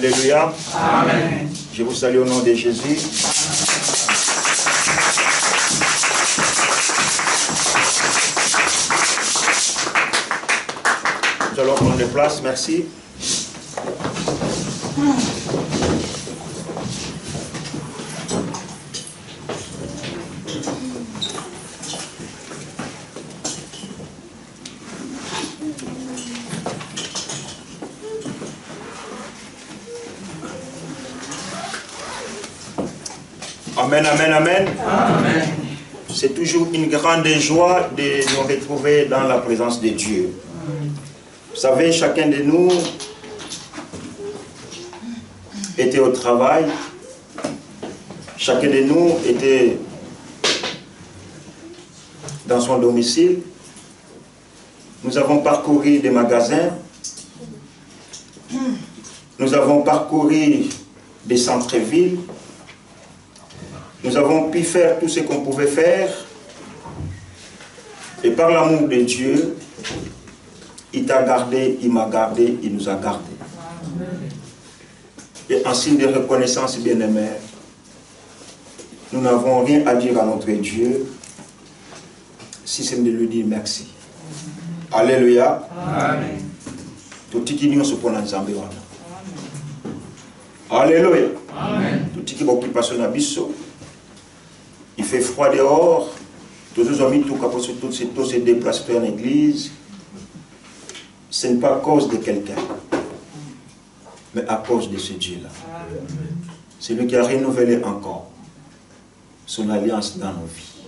Alléluia. Amen. Je vous salue au nom de Jésus. Nous allons prendre place, merci. Amen, amen, amen. Amen. C'est toujours une grande joie de nous retrouver dans la présence de Dieu. Vous savez, chacun de nous était au travail. Chacun de nous était dans son domicile. Nous avons parcouru des magasins. Nous avons parcouru des centres-villes. Nous avons pu faire tout ce qu'on pouvait faire. Et par l'amour de Dieu, il t'a gardé, il m'a gardé, il nous a gardés. Et en signe de reconnaissance, bien-aimés, nous n'avons rien à dire à notre Dieu, si c'est de lui dire merci. Alléluia. Amen. Tout ce qui nous se pose en Alléluia. Amen. Tout ce qui va occuper son abisso. Il fait froid dehors. Tous les amis, tous se déplacent en église. Ce n'est pas à cause de quelqu'un, mais à cause de ce Dieu-là. C'est lui qui a renouvelé encore son alliance dans nos vies.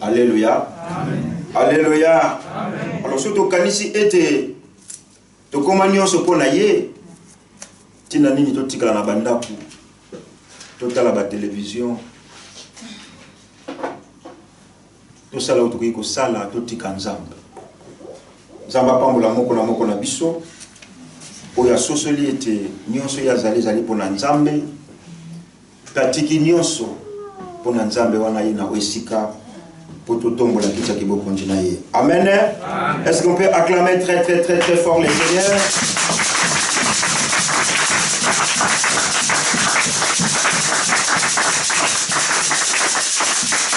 Alléluia. Amen. Alléluia. Amen. Alors, surtout quand ici était, de comment nous se ponaye, tina nini to tika na bandaku, to tala ba télévision, to sala utuki ko sala to tika nzambe. Nzamba pambola moko na biso, oya sosoli ete nyonso ya zali pona nzambe, tatiki nyonso pona nzambe wana ye na esika. Amen. Est-ce qu'on peut acclamer très fort le Seigneur?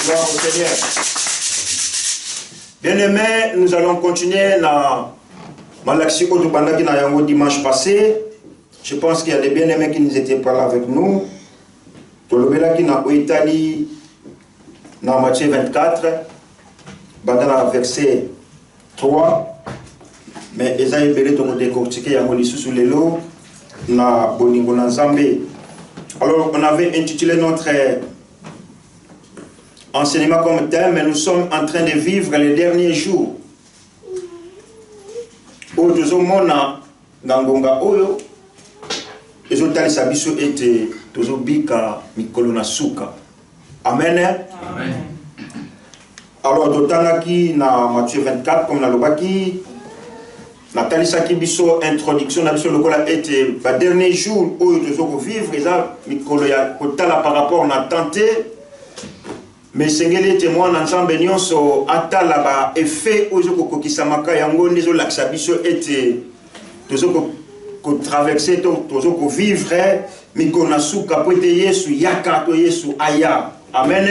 Gloire au Seigneur. Bien-aimés, nous allons continuer dans Malaxi Otubandaki na yango dimanche passé. Je pense qu'il y a des bien-aimés qui nous étaient pas là avec nous. Tolobelaki na Oitali. Dans Matthieu 24, dans verset 3, mais Esaïe Belé to décortiquer yango lisusu lelo na bolingo na Nzambe. Alors on avait intitulé notre enseignement comme thème, mais nous sommes en train de vivre les derniers jours. Oyo mona ngangonga oyo ezotalisa biso ete tozobika mikolo na suka. Amen. Amen. Alors, totangaki na Matthieu 24, comme na lobaki, na talisaki biso introduction na biso lokola ete ba dernier jour oyo tozoko vivre eza mikolo ya kotala par rapport na tenté, mais sengeli ete mwana nzambe nyonso atala ba effet oyo kokokisama yango ndezo lakisa biso ete tozoko ko traverser tozoko vivre mikolo na suka po ete Yesu yaka to Yesu aya. Amen.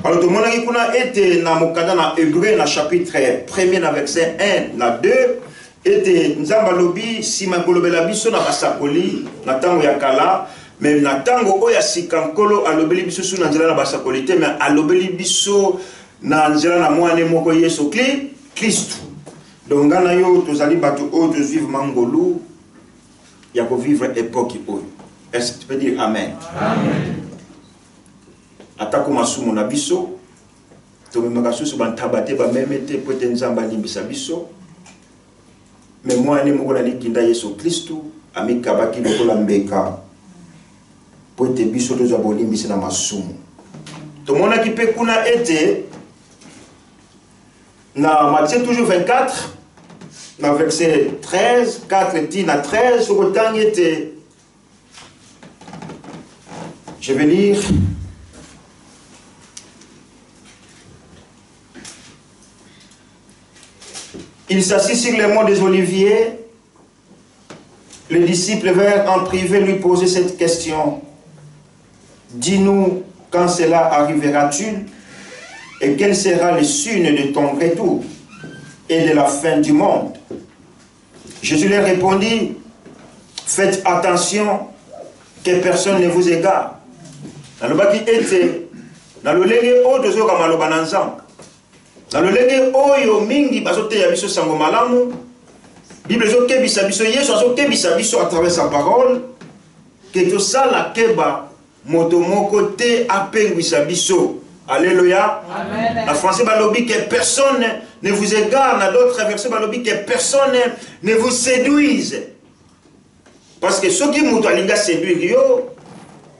Alors, tout le monde a été dans le Hébreu, dans chapitre 1er, dans verset 1, dans 2, et Nzamba lobi, si ma kolobela biso na basakoli, na tango ya kala, mais na tango oya sikankolo, alobeli biso su na nzela na basakoli te, mais alobeli biso na nzela na mwane moko Yesu Christ. Donc, ngana yo, tozali batu o, to vivre mangolu, ya ko vivre époque o. Est-ce que tu peux dire Amen? Amen. Atako masumu na biso to memaka susu bantabate ba memete pote nzamba limbisa biso mais moi ni moko na likinda Yesu Kristu amikabaki lokola mbeka pote biso to za bolimbisa na masumu to mona ki pe kuna ete na Matthieu toujours 24 na verset 13 4 tina 13 sur autant était je vais lire. Il s'assit sur les monts des Oliviers. les disciples vinrent en privé lui poser cette question. Dis-nous quand cela arrivera-t-il et quel sera le signe de ton retour et de la fin du monde. Jésus leur répondit, faites attention que personne ne vous égare. Nalobaki ete, nalolenge o tozo kamaloba na nzamba. Nalolenge oyo mingi bazote ya biso sango malamu. Bible zo kebisa biso Yesu azo kebisa biso à travers sa parole que to sala keba moto moko te apengwisa biso. Alléluia. Amen. En français balobi que personne ne vous égare, dans d'autres versets balobi que personne ne vous séduise. Parce que ceux qui muto alinga séduire yo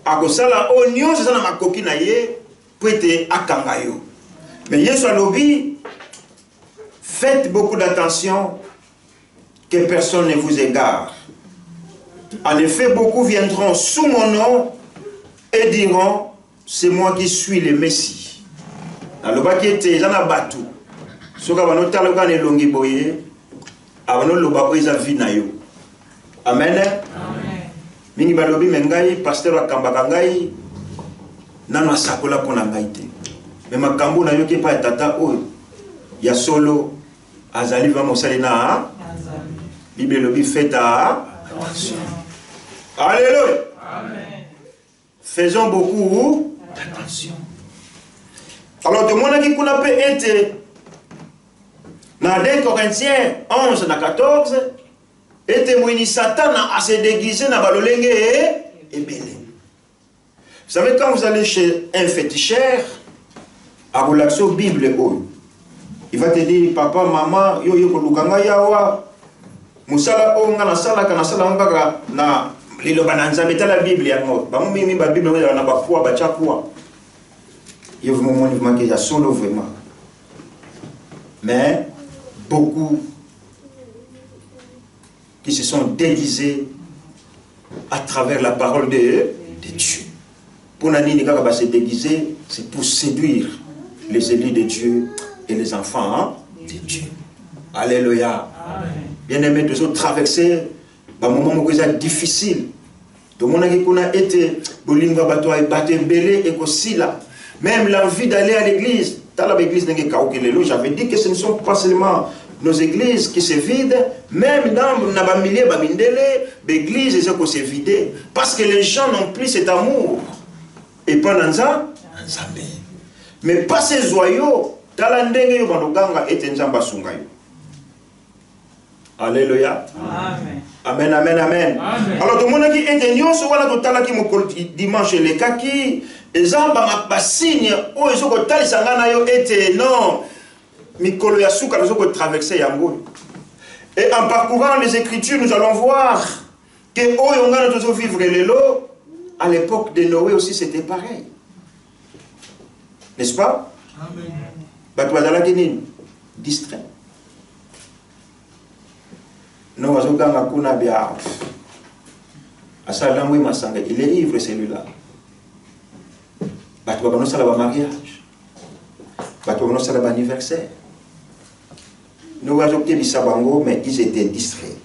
akosala onyo c'est ça na makoki na ye pour être akanga yo. Mais Yesu alobi faites beaucoup d'attention que personne ne vous égare. En effet, beaucoup viendront sous mon nom et diront c'est moi qui suis le Messie. Alobaki ete ezana batu. Soka bano taloka ne longi boye abano loba ko eza vi na yo. Amen. Amen. Mingi balobi mengai pasteur akambaka ngai nana sakola pona ngai te. Mais makambo na yo ke pa tata oyo ya solo azali va mosali na Bible lobi faites attention. Alléluia. Amen. Faisons beaucoup d'attention. Alors tout le monde qui kuna peut être dans 2 Corinthiens 11 na 14 était moini Satan à se déguiser na balolenge et belé. Vous savez quand vous allez chez un féticheur à relaxo Bible il va te dire papa maman yo yo kolukanga yawa musala onga na sala kana sala onga na lilo bananza betala Bible yango ba mimi ba Bible na ba kwa ba chakwa yo vraiment il manque ya solo vraiment mais beaucoup qui se sont déguisés à travers la parole de Dieu. Pour nani ni kaka se déguiser c'est pour séduire les élus de Dieu et les enfants de Dieu. Alléluia. Bien-aimés, nous avons traversé un moment difficile. Tout le monde a été belé et aussi là. Même l'envie d'aller à l'église. Dans l'église, j'avais dit que ce ne sont pas seulement nos églises qui se vident, même dans l'église, elles se vident. Parce que les gens n'ont plus cet amour. Et pendant ça, mais pas ces joyaux. Alléluia. Amen. Amen, amen, amen. Alors tout le monde qui est union, ce voilà tout à l'heure qui me dimanche les kaki, et ça ma signe où ils ont tali sangana yo était non, mikolo ya suka nous ont traversé yango. Et en parcourant les Écritures, nous allons voir que oh yonga nous vivre l'élo. À l'époque de Noé aussi c'était pareil, n'est-ce pas? Amen. Batouazala Kenin, distrait. Non, il est ivre celui-là. Batouazala c'est le mariage. Batouazala c'est l'anniversaire. Nous avons obtenu Sabango, mais ils étaient distraits.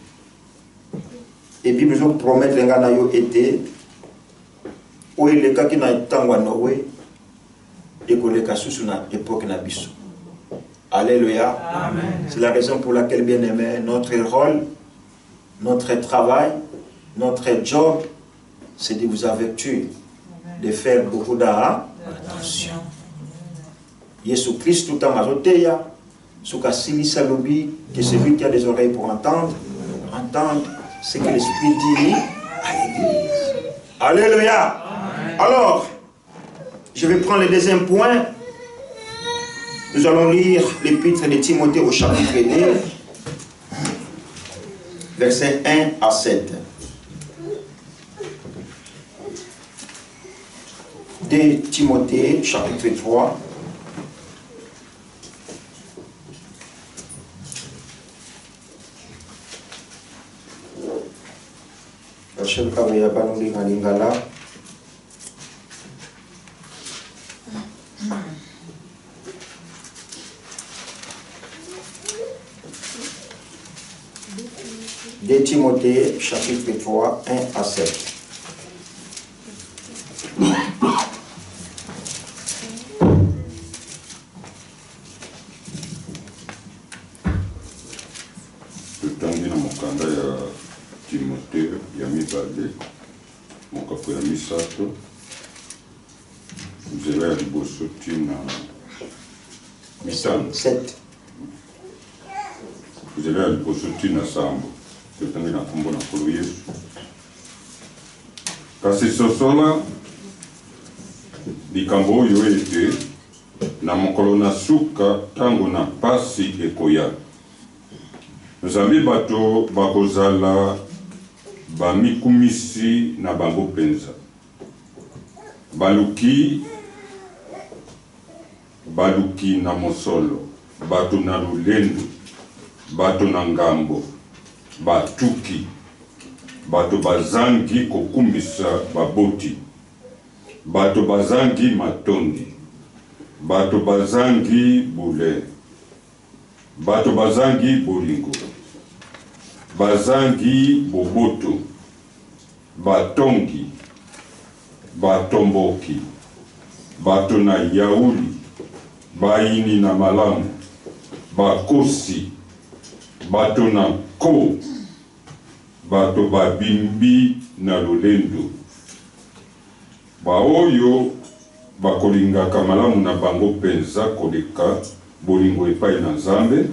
Et puis nous promet que les gens étaient où il est qui n'a pas Noé et que les cas sous na époque na biso. Alléluia. C'est la raison pour laquelle, bien aimé, notre rôle, notre travail, notre job, c'est de vous avertir, de faire beaucoup d'attention. Jésus Christ tout en mazoteya, souka silisa lobi, que celui qui a des oreilles pour entendre ce que l'Esprit dit à l'Église. Alléluia. Alors, je vais prendre le deuxième point. Nous allons lire l'épître de Timothée au chapitre 2, versets 1 à 7. 2 Timothée, chapitre 3. 2 Timothée, chapitre 3, 1 à 7. Tutangi na mokanda ya Timothée ya mibale mokapo ya misato nzela ya liboso tina mitano 7. nzela ya liboso tina sambo tutangi na kombo na nkolo Yesu. Kasi sosola likambo oyo ete na mokolo na suka tango na pasi ekoya Nzambe bato bakozala bamikumisi na bango penza. Baluki na mosolo, bato na lulendo, bato na ngambo, batuki, bato bazangi kokumbisa baboti, bato bazangi matondi, bato bazangi bule, bato bazangi bolingo, bazangi boboto, batongi, batomboki, bato na yauli, baini na malamu, bakosi, bato na ko, bato babimbi na lolendo. Baoyo bakolingaka malamu na bango penza koleka bolingo epai na Nzambe,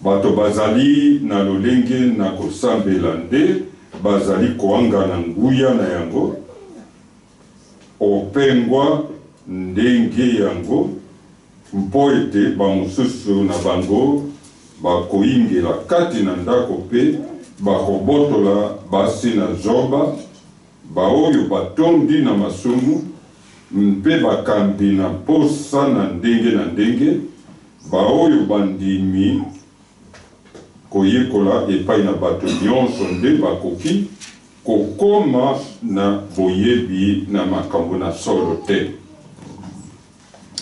bato bazali na lolenge na kosambela nde bazali koanga na nguya na yango, opengwa ndenge yango, mpo ete bamosusu na bango bakoingela kati na ndako pe bakobotola basi na zoba, baoyo batondi na masumu, mpe bakambi na posa na ndenge, baoyo bandimi koyekola epai na bato nyonso nde bakoki kokoma na boyebi na makambo na solo te.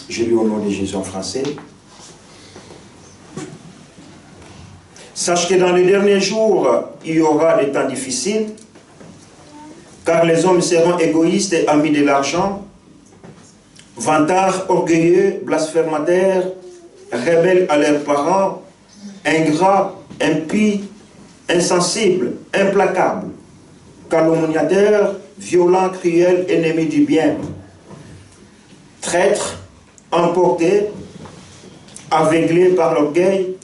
Je lis au nom de Jésus en français. Sache que dans les derniers jours, il y aura des temps difficiles, car les hommes seront égoïstes et amis de l'argent, vantards, orgueilleux, blasphémateurs, rebelles à leurs parents, ingrats, impies, insensibles, implacables, calomniateurs, violents, cruels, ennemis du bien, traîtres, emportés, aveuglés par l'orgueil,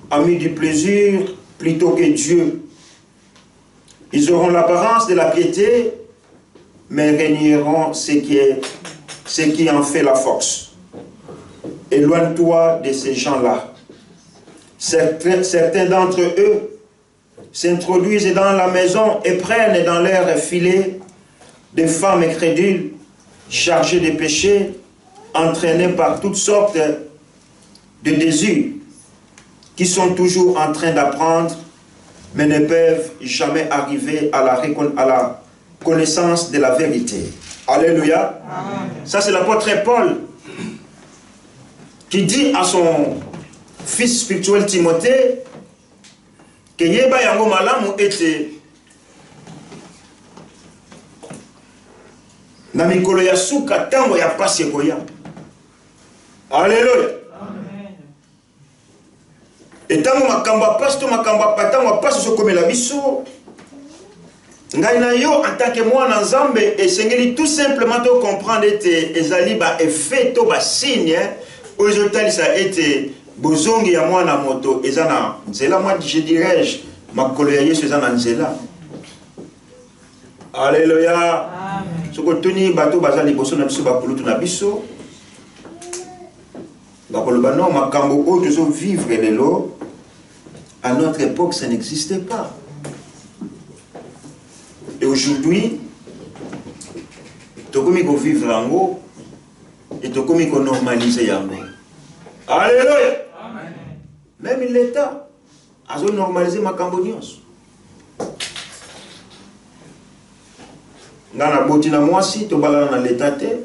amis du plaisir plutôt que Dieu. Ils auront l'apparence de la piété, mais renieront ce qui en fait la force. Éloigne-toi de ces gens-là. Certains d'entre eux s'introduisent dans la maison et prennent dans leur filet des femmes crédules, chargées de péchés, entraînées par toutes sortes de désirs, qui sont toujours en train d'apprendre, mais ne peuvent jamais arriver à la connaissance de la vérité. Alléluia. Amen. Ça, c'est l'apôtre Paul qui dit à son fils spirituel Timothée que yeba yango malamu ete na mikolo ya suka tango ya pasi ekoya. Alléluia. Et tango makamba pasi to makamba patango pasi so komela biso ngai na yo en tant que mwana Nzambe esengeli tout simplement to comprendre ete ezali ba effet to ba signe ozotalisa ete bozongi ya mwana moto ezana nzela, moi je dirais makolo ya Yesu ezana nzela. Alléluia. Amen. Soko tuni bato bazali boso na biso bakulutu na biso bakoloba non makambo oyo tozo vivre lelo à notre époque ça n'existait pas. Et aujourd'hui, tokomi ko vivre yango et tokomi ko normaliser yango. Alléluia. Amen. Même l'État a normalisé makambo nyonso. Ngana boti na mwasi to balana na l'État te.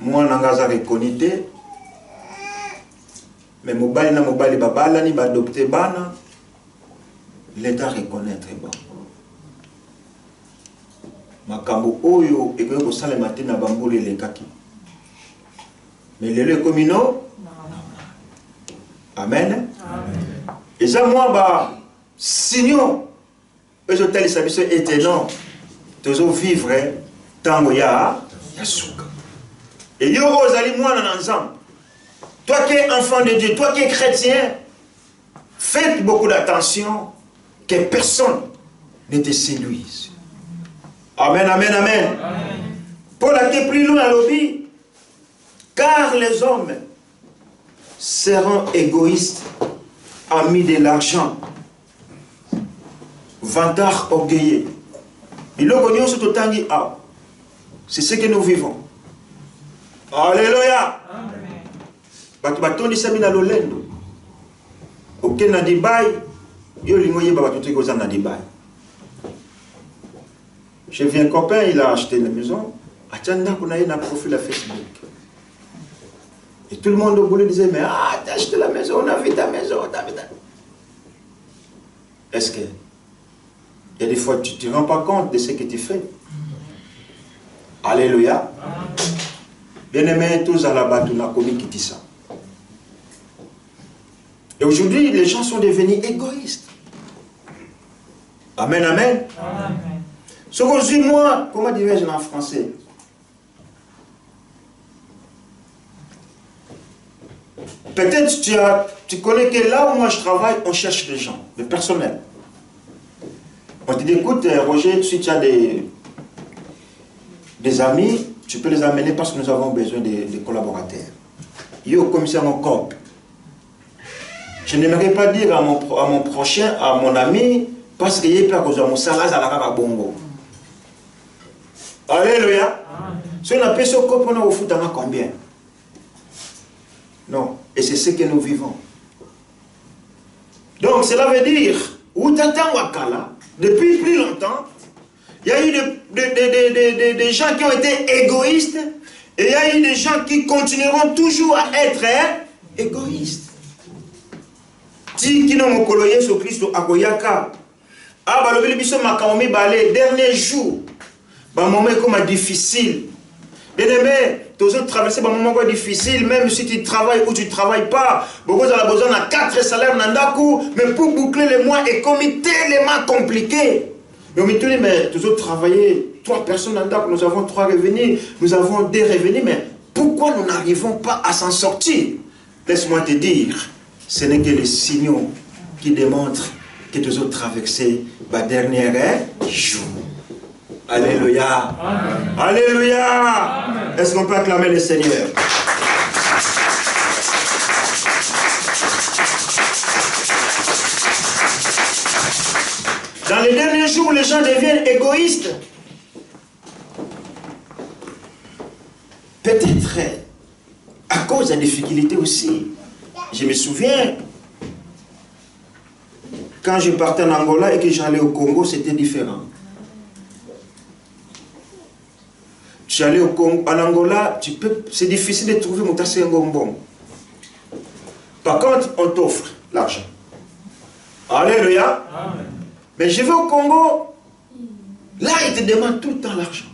Mwana ngaza reconité. Mais mobile na mobile babala ni adopté bana. L'État reconnaître bon. Makambo oyo et que ça le matin na bambole les kaki. Mais le communo. Amen. Et ça moi bah sinon eux hôtels ça étonnant. Toujours vivre tango ya suka. Et yo ozali moi ensemble. Toi qui es enfant de Dieu, toi qui es chrétien, faites beaucoup d'attention que personne ne te séduise. Amen, amen, amen. Paul a été plus loin à l'objet, car les hommes seront égoïstes, amis de l'argent, vantards orgueilleux. C'est ce que nous vivons. Alléluia. Bato batondi sami na lolendo. Ok na Dubaï, yo lingoye ba bato tiko za na Dubaï. J'ai vu un copain, il a acheté une maison. Atchanda kuna na profil à Facebook. Et tout le monde au boulot disait mais ah t'as acheté la maison, on a vu ta maison, t'as vu ta. Est-ce que il y a des fois tu te rends pas compte de ce que tu fais? Alléluia. Bien aimé tous à la bateau na komi kiti ça. Et aujourd'hui, les gens sont devenus égoïstes. Amen, amen. Amen. Ce qu'aujourd'hui, moi, comment dirais-je en français? Peut-être tu connais que là où moi je travaille, on cherche des gens, des personnels. On te dit, écoute, Roger, si tu as des amis, tu peux les amener parce que nous avons besoin de collaborateurs. Yo, commissaire en COP. Je n'aimerais pas dire à mon prochain, à mon ami, parce qu'il y a peur que mon salaire à la bongo. Alléluia. Si on appelle ce COP, on a au foot à combien? Non. Et c'est ce que nous vivons. Donc cela veut dire, où t'attends Wakala, depuis plus longtemps, il y a eu des gens qui ont été égoïstes et il y a eu des gens qui continueront toujours à être égoïstes. Ti kino mokolo Yesu Christo akoyaka. Ah ba lobeli biso makambo balé dernier jour. Ba moment comme difficile. Bien aimé, tous autres traverser ba moment difficile même si tu travailles ou tu travailles pas. Beaucoup ont besoin de 4 salaires nandaku, mais pour boucler les mois est comme tellement compliqué. Mais tous autres travailler 3 personnes nandaku, nous avons 3 revenus, nous avons 2 revenus, mais pourquoi nous n'arrivons pas à s'en sortir? Laisse-moi te dire. Ce n'est que les signaux qui démontrent que tu as traversé le dernier jour. Alléluia. Amen. Alléluia. Est-ce qu'on peut acclamer le Seigneur? Dans les derniers jours, les gens deviennent égoïstes. Peut-être à cause de la difficulté aussi. Je me souviens, quand je partais en Angola et que j'allais au Congo, c'était différent. J'allais au Congo, en Angola, c'est difficile de trouver mon tassé bonbon. Par contre, on t'offre l'argent. Alléluia. Amen. Mais je vais au Congo, là, ils te demandent tout le temps l'argent.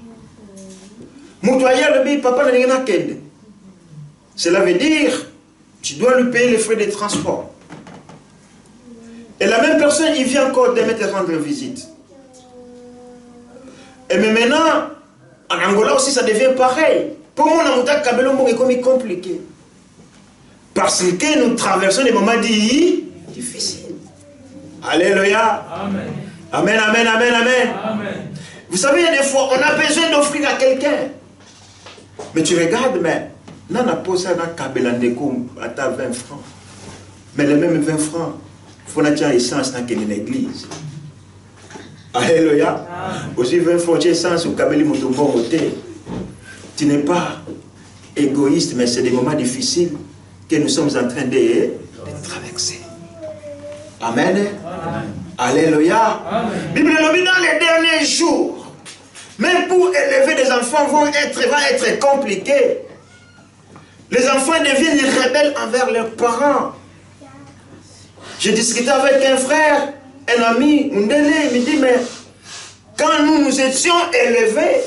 Moutoyer, le pays, papa, n'a rien à qu'elle. Cela veut dire, tu dois lui payer les frais de transport. Et la même personne, il vient encore de te rendre visite. Et mais maintenant, en Angola aussi, ça devient pareil. Pour moi, on a Kabelombo est comme compliqué. Parce que nous traversons des moments difficiles. Alléluia. Amen. Amen, amen, amen, amen. Amen. Vous savez, des fois, on a besoin d'offrir à quelqu'un. Mais tu regardes, mais non, on a posé un Kabelandeko à ta 20 francs. Mais les mêmes 20 francs, il faut avoir essence dans l'église. Alléluia. Aussi 20 francs, tu as essence au Kabeli Motombo côté. Tu n'es pas égoïste, mais c'est des moments difficiles que nous sommes en train de traverser. Amen. Amen. Alléluia. Bible nous dit dans les derniers jours, même pour élever des enfants va être compliqué. Les enfants deviennent rebelles envers leurs parents. J'ai discuté avec un frère, un ami, Mundele, il me dit, mais quand nous étions élevés,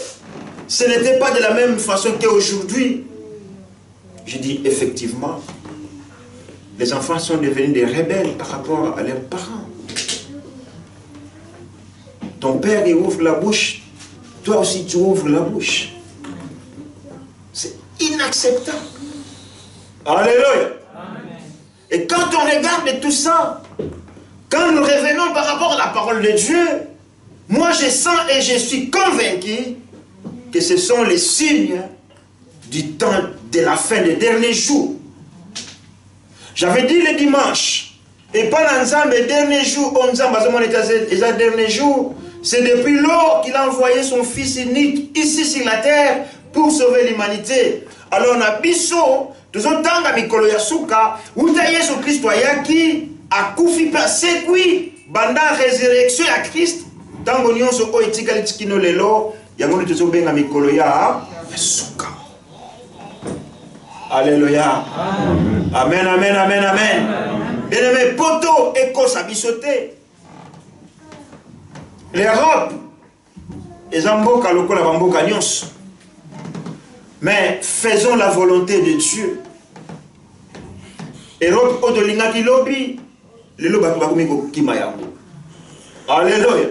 ce n'était pas de la même façon qu'aujourd'hui. J'ai dit, effectivement, les enfants sont devenus des rebelles par rapport à leurs parents. Ton père, il ouvre la bouche, toi aussi tu ouvres la bouche. C'est inacceptable. Alléluia. Et quand on regarde tout ça, quand nous revenons par rapport à la parole de Dieu, moi je sens et je suis convaincu que ce sont les signes du temps de la fin des derniers jours. J'avais dit le dimanche, et pas l'ensemble les derniers jours, les derniers jours, c'est depuis lors qu'il a envoyé son Fils unique ici sur la terre pour sauver l'humanité. Alors on a biso, tous autant à Mikolo Yasuka, où Yesu Christ ayaki, a koufi passé, oui, banda résurrection à Christ, tant qu'on y a ce oetika litikino lelo, yango tous autant à Mikolo Yasuka. Alléluia. Amen, amen, amen, amen. Bien-aimé, poto et kosa bisoté. L'Europe, les amboka lokola bamboka nyos. Mais faisons la volonté de Dieu. Europe odolinga ki lobby, le loba bakomiko kimayango. Alléluia.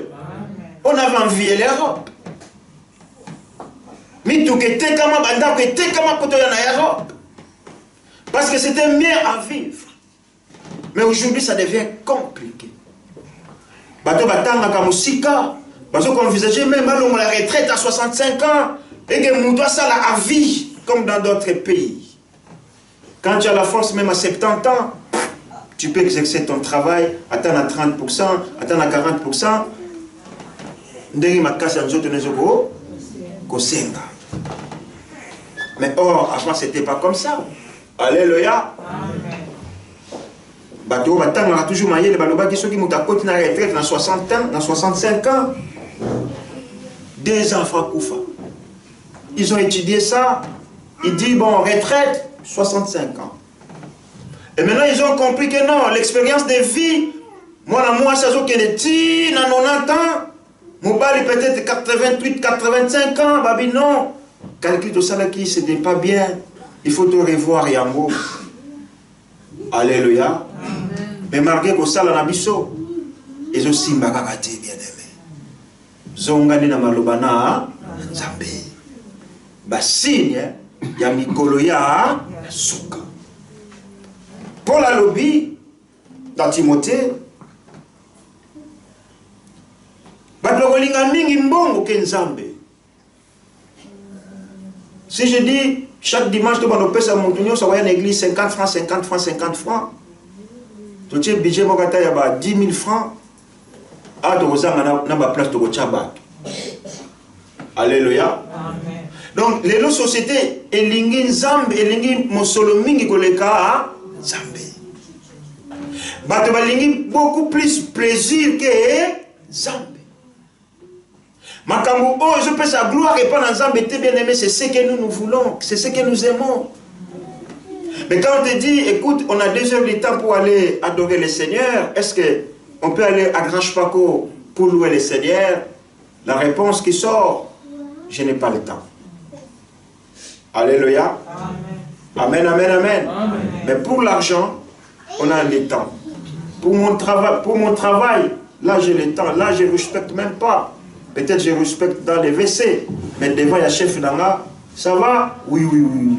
On avait envie l'Europe. Mais tout que te kama banda que te kama poto na Europe. Parce que c'était mieux à vivre. Mais aujourd'hui, ça devient compliqué. Bato batanga kamusika, bato envisager même la retraite à 65 ans et que mon doit ça à vie, comme dans d'autres pays. Quand tu as la force, même à 70 ans, tu peux exercer ton travail, atteindre à 30%, atteindre à 40%. Mais or, avant, c'était pas comme ça. Alléluia. Bato batanga toujours mayele baloba ki soki muta koti na retraite dans 60 ans, dans 65 ans. Des enfants koufa. Ils ont étudié ça. Ils disent bon, retraite 65 ans. Et maintenant ils ont compris que non, l'expérience de vie, moi ça zo que ti na 90 ans, mobali peut-être 88, 85 ans, babi non. Calcul tout ça là qui c'était pas bien. Il faut te revoir yango. Alléluia. Mais malgré que ça la biso, ils aussi mbakakati bien aimé. Zongani na malobana Nzambe. Ba signe ya mikolo ya suka. Paul a lobby dans Timothée. Ba lokolinga mingi mbongo ke Nzambe. Si je dis chaque dimanche, tu vas pesa montunyo, ça va y l'église 50 francs, 50 francs, 50 francs. Tu as un budget, il y a 10 000 francs. Ah, tu as une place de Chaba. Alléluia. Donc, les sociétés, Elingi Nzambe, Elingi Mosolomingi Koleka, Nzambe. Tu as beaucoup plus plaisir que Nzambe. Makambo, oh, je peux sa gloire et pas dans bien aimé, c'est ce que nous voulons, c'est ce que nous aimons. Mais quand on te dit, écoute, on a 2 heures de temps pour aller adorer le Seigneur, est-ce qu'on peut aller à Grand Chpaco pour louer le Seigneur? La réponse qui sort, je n'ai pas le temps. Alléluia. Amen, amen, amen. Amen. Mais pour l'argent, on a le temps. Pour mon travail, là j'ai le temps, là je ne respecte même pas. Peut-être je respecte dans les WC, mais devant il y a chef d'anga, ça va? Oui,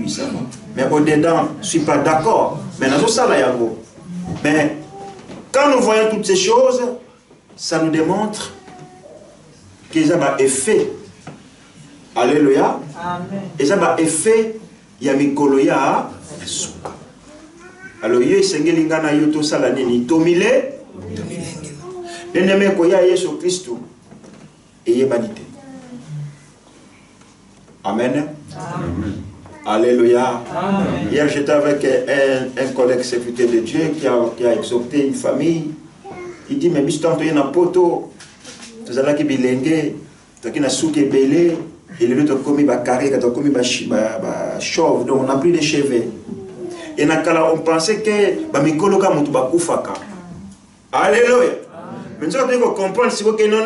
ça va. Mais au-dedans, je ne suis pas d'accord. Mais dans ça, là, mais quand nous voyons toutes ces choses, ça nous démontre qu'ils ont un effet. Alléluia. Ils ont un effet, il y a mikolo ya suka. Alors, il y a Sengelingana Yoto Salanini, Tomile, l'ennemi Koya Yesu Christ. Et vanité. Amen. Amen. Alléluia. Amen. Hier, j'étais avec un collègue serviteur de Dieu qui a exhorté une famille. Il dit, mais si tu as un poto, tu as un bilenge, tu as un souke belé, et le tu as commis un carré, tu as commis un chauve, donc on n'a plus de cheveux. Et on pensait que Mikolo Kamutu Bakufaka. Alléluia. Maintenant, tu dois comprendre si vous non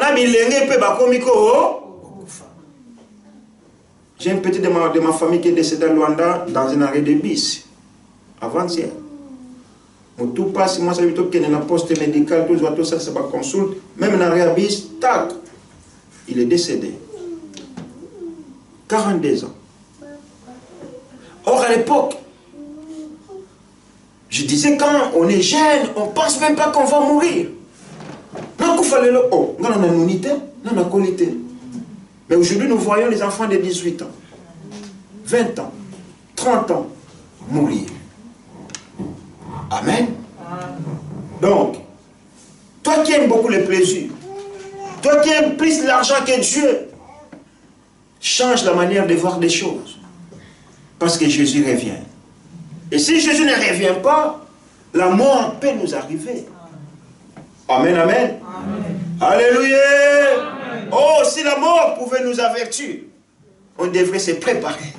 j'ai un petit de ma famille qui est décédé à Luanda dans un arrêt de bus. Avant-hier. Tout passe, moi, ça veut dire qu'il y a un poste médical, tout ça, c'est pas consulte. Même dans l'arrêt de bus, tac, il est décédé. 42 ans. Or, à l'époque, je disais, quand on est jeune, on ne pense même pas qu'on va mourir. Mais aujourd'hui, nous voyons les enfants de 18 ans, 20 ans, 30 ans mourir. Amen. Donc, toi qui aimes beaucoup les plaisirs, toi qui aimes plus l'argent que Dieu, change la manière de voir des choses. Parce que Jésus revient. Et si Jésus ne revient pas, la mort peut nous arriver. Amen, amen. Amen. Alléluia. Amen. Oh, si la mort pouvait nous avertir, on devrait se préparer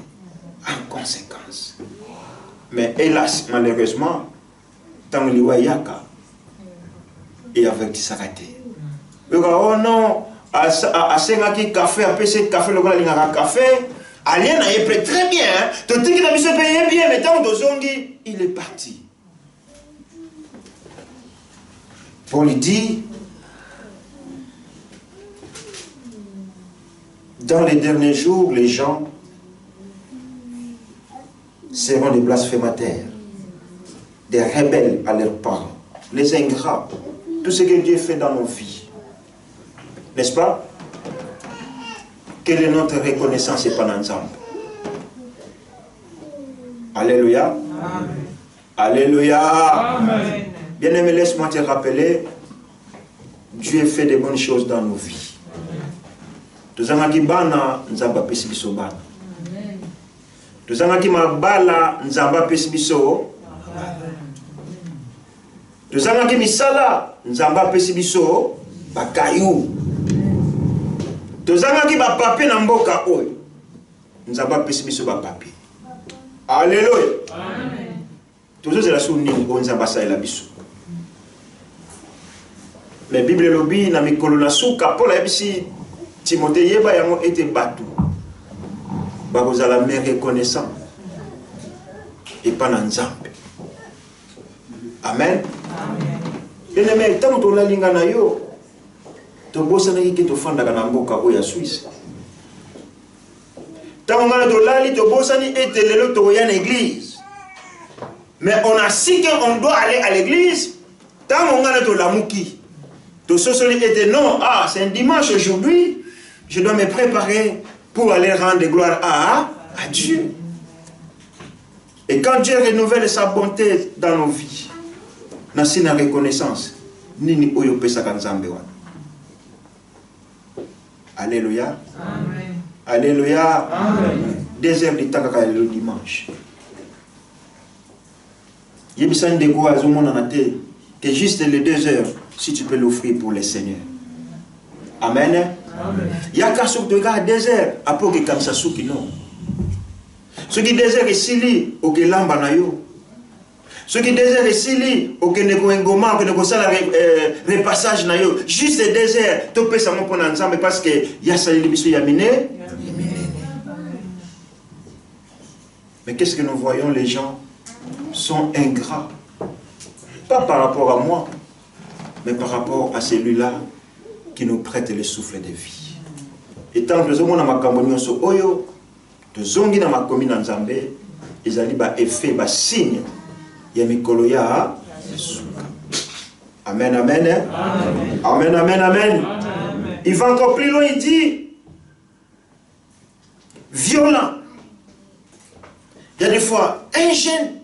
en conséquence. Mais hélas, malheureusement, dans le Wayaka, et avec s'arrêter. Oh non, à ce café, à ce café, le gars, il a un café. Alien a été très bien. Tu dis qu'il a mis ce pays bien, mais tant de zongi, il est parti. Paul dit, dans les derniers jours, les gens seront des blasphémateurs, des rebelles à leurs parents, les ingrats, tout ce que Dieu fait dans nos vies. N'est-ce pas? Quelle est notre reconnaissance et pas ensemble? Alléluia. Amen. Alléluia. Amen. Bien-aimé, laisse-moi te rappeler, Dieu fait de bonnes choses dans nos vies. Nous avons dit bana, nous avons pas biso bana. Nous avons dit mabala, nous avons pas biso. Nous avons dit misala, nous avons pas biso bakayou. Nous avons dit papier na mboka oyo, nous avons pas biso papier. Alléluia. Amen. Tous ces la souni on zamba ça la biso. Mais la Bible lobby na mikolo na suka Paul abisi Timothée yeba yango était batu. Ba kozala me reconnaissant et pas na nzambe. Amen. Amen. Bien aimé, tant to la linga na yo to bosa na yiki to fanda kana mboka oya Suisse. Tant ngana to lali to bosa ni etelelo to ya na église. Mais on a si qu'on doit aller à l'église, tant ngana to lamuki. To sosoli était non, ah, c'est un dimanche aujourd'hui, je dois me préparer pour aller rendre gloire à Dieu. Et quand Dieu renouvelle sa bonté dans nos vies, na sina reconnaissance, nini oyo pesa kanzambe wana. Alléluia. Amen. Alléluia. Amen. 2 heures de temps le dimanche. Yebisan de quoi azomona na te, que juste les 2 heures, si tu peux l'offrir pour le Seigneur. Amen. Il y a qu'à ce que tu regardes 2 heures, après que comme ça souki non. Ce qui 2 heures est sili, au que lamba na yo. Ce qui 2 heures est sili, au que neko engoma, au que neko sala repassage na yo. Juste 2 heures, tu peux ça mon prendre ensemble parce que il y a ça l'émission yamine. Mais qu'est-ce que nous voyons, les gens sont ingrats. Pas par rapport à moi, mais par rapport à celui-là qui nous prête le souffle de vie. Et tant que nous avons ma cambonion sur Oyo, nous avons dans ma commune en Zambé, ils ont dit effet, signe, il y a mikolo ya Amen, amen. Amen, amen, amen. Amen. Il va encore plus loin, il dit violent. Il y a des fois, un jeune,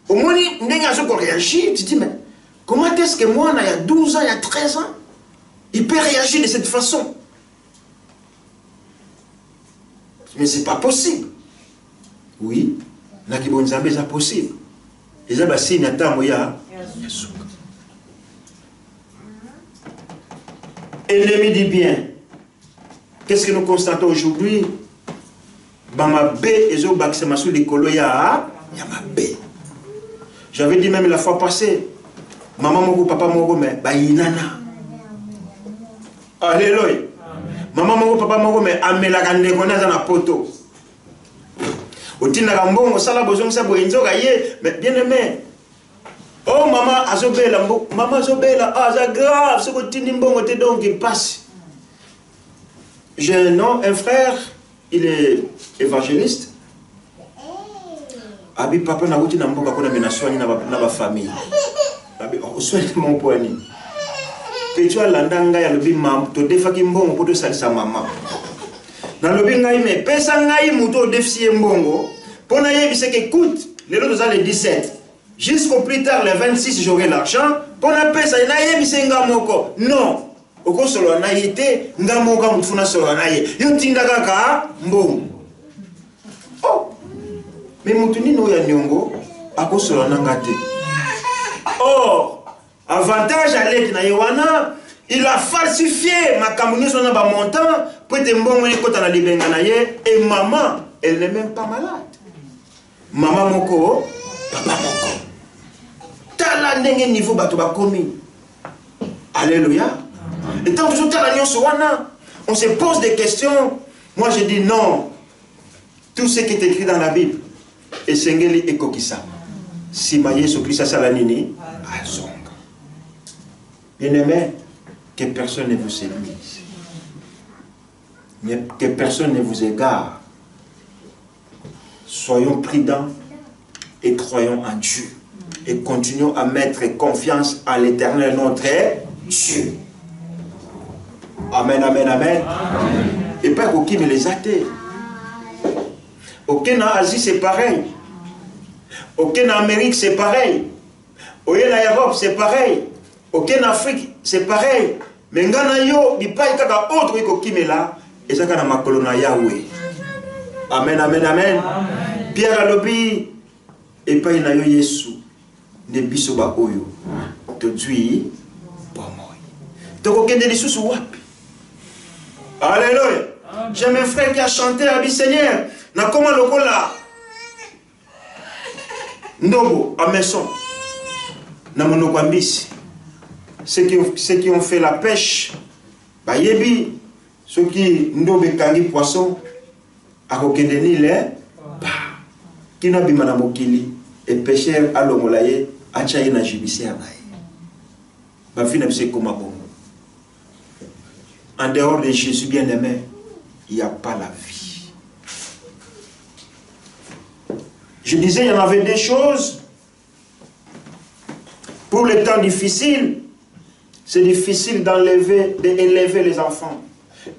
au moins, il n'y a pas réagi, tu dis, mais comment est-ce que moi, il y a 12 ans, il y a 13 ans, il peut réagir de cette façon? Mais ce n'est pas possible. Oui, c'est possible. Et ça, c'est une attente. Ennemi dit bien. Qu'est-ce que nous constatons aujourd'hui? J'avais dit même la fois passée, maman moko papa moko mais ba inana. Alléluia. Maman moko papa moko mais amelaka ndeko na za na poto. Otinaka mbongo sala bozong sa boenzoka ye mais bien aimé. Oh maman azobela mbo maman azobela ça grave ce que tindi mbongo te donc il passe. J'ai un frère, il est évangéliste. Abi papa na uti na mboka kona menaswani na ba famille. Abi oswani mon poani. Petu alandanga ya lobi mam to defaki mbongo poto salisa mama. Na lobi ngai me pesa ngai muto defisi mbongo pona yebise que écoute les autres les 17 jusqu'au plus tard le 26 j'aurai l'argent pona pesa na yebise ngamoko. Non. Oko solo na yete ngamoka mutfuna solo na ye. Yo tinda kaka mbongo. Oh. Mais mutuni no ya nyongo akosolo na ngate. Oh, avantage à l'aide na yewana, il a falsifié ma camunition na ba montant pour te mbongo ni kota na libenga na ye et maman, elle n'est même pas malade. Maman moko, papa moko. Tala ndenge niveau bato ba komi. Alléluia. Et tant que tala nyonso wana, on se pose des questions. Moi je dis non. Tout ce qui est écrit dans la Bible et sengeli ekokisa. Si ma Yesu Christ salanini azonga. Bien-aimé, que personne ne vous séduise. Que personne ne vous égare. Soyons prudents et croyons en Dieu. Et continuons à mettre confiance à l'Éternel notre Dieu. Amen, amen, amen. Amen. Et pas aucun mais les athées. Aucun en Asie c'est pareil. Aucun en Amérique c'est pareil. Aucun en Europe c'est pareil. Aucun en Afrique c'est pareil. Mais ngana yo bipai kaka autre iko kimela ezaka na makolo na Yahweh. Amen, amen, amen. Pierre alobi epai na yo Yesu ne biso ba oyo to dwi pomoy. Toko kende lisusu wapi? Alléluia. J'ai mes frères qui a chanté à Seigneur. Na comment lokola ndobo à maison. Na monoko ambisi. Ceux qui ont fait la pêche, bah yebi, ceux qui ndobe kangi poisson, à kokende nile, bah, qui n'a bima na mokili, et pêcheur à l'omolaye, à chaye na jibisi anaye. Bah fina bise koma bongo. En dehors de Jésus bien-aimé, il n'y a pas la vie. Je disais, il y en avait des choses pour les temps difficiles. C'est difficile d'élever les enfants.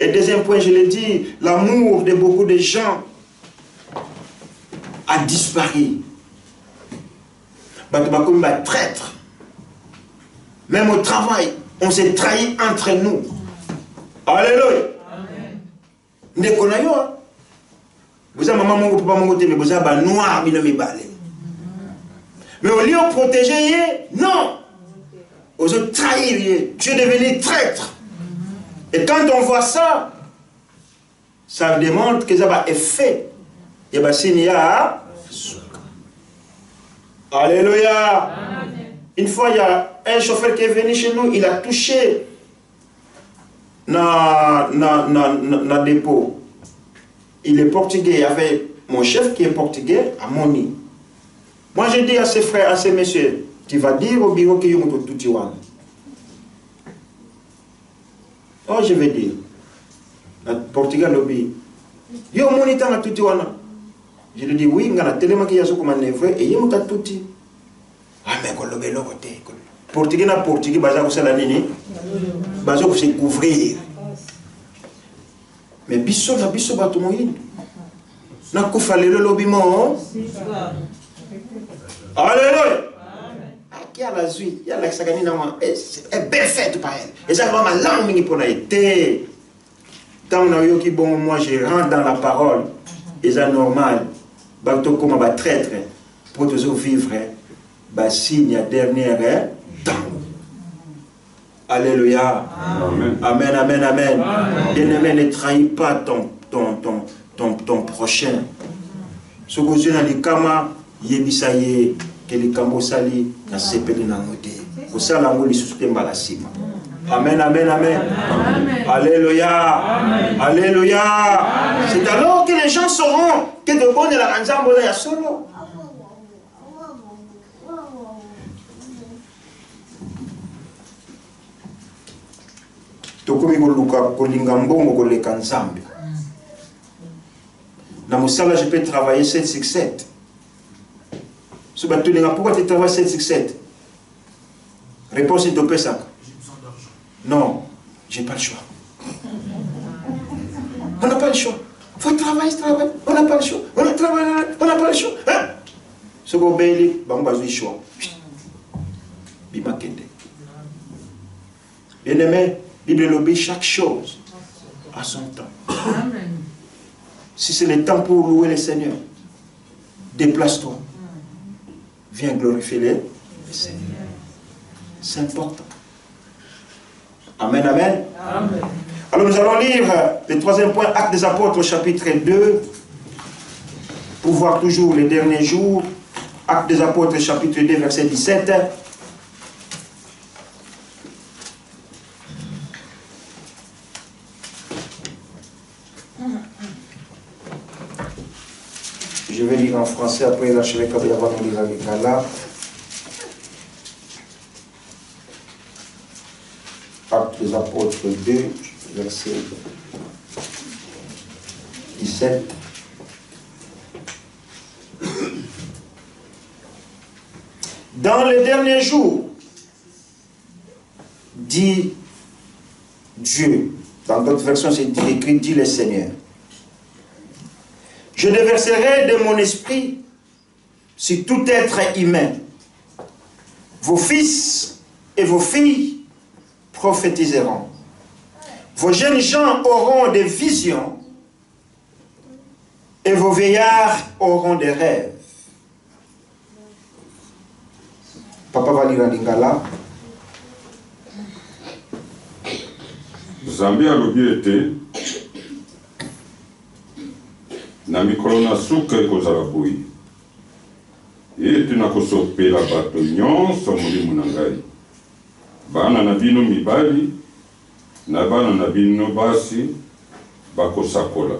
Et deuxième point, je l'ai dit, l'amour de beaucoup de gens a disparu. Comme traître. Même au travail, on s'est trahi entre nous. Alléluia. Ndekonayo. Vous avez maman mon papa mon mais vous avez noir mais au lieu de protéger, non. Aux autres trahir, tu es devenu traître. Et quand on voit ça, ça démontre que ça va être fait. Il y a signé à Alléluia. Une fois, il y a un chauffeur qui est venu chez nous, il a touché na dépôt. Il est portugais. Il y avait mon chef qui est portugais à Moni. Moi, j'ai dit à ses frères, à ses messieurs, tu vas dire au bureau que tu tout Tiwan. Oh, je vais dire. Le Portugal lobby. Yo Moni tanga tout Tiwan. Je lui dis oui, ngana tellement qu'il y a ce comme manœuvre et il muta tout. Ah mais qu'on lobby là côté. Portugais na portugais baza ko sala nini? Baza ko se couvrir. Mais biso na biso bato moyini. Na ko fallait le lobby mo. Alléluia. Qui a la zui, il y a la sagani na moi. Elle belle fête par elle. Et ça va ma langue mini pour été. Tant na yo ki bon moi je rentre dans la parole. Et ça normal. Bato comme ba traître pour toujours vivre. Ba signe dernière temps. Alléluia. Amen. Amen, amen, amen. Bien-aimé, ne trahis pas ton prochain. Ce que vous avez dit, kama yebisaye, que les kamo sali, na sepeli na moté. Pour ça, l'amour, il soutient la cime. Amen, amen, amen. Amen. Alléluia. Amen. Alléluia. C'est alors que les gens sauront que de bon est la ranzambo ya solo. Tokomi koluka kolinga mbongo koleka nzambe. Na mosala, je peux travailler 7-6-7. Pourquoi tu travailles 7-6-7? Réponse, il te paie ça. Non, j'ai pas le choix. On n'a pas le choix. Il faut travailler, travailler. On n'a pas le choix. On n'a pas le choix. Hein? Ce qu'on bélit, on va le choix. Bima kende. Bien aimé, Bible l'obéit chaque chose à son temps. Amen. Si c'est le temps pour louer le Seigneur, déplace-toi. Viens glorifier le Seigneur. C'est important. Amen, amen. Amen. Alors nous allons lire le troisième point, Actes des Apôtres, chapitre 2, pour voir toujours les derniers jours. Actes des Apôtres, chapitre 2, verset 17. Je vais lire en français, après l'archevêque va nous lire avec Gala. Actes des Apôtres 2, verset 17. Dans les derniers jours, dit Dieu, dans d'autres versions c'est écrit, dit le Seigneur, je déverserai de mon esprit sur tout être humain. Vos fils et vos filles prophétiseront. Vos jeunes gens auront des visions et vos vieillards auront des rêves. Papa va lire en lingala. Zambia lobiete na mikolo na suka ekozala boye ete nakosopela bato nyonso molimo na ngai, bana na bino mibali na bana na bino basi bakosakola,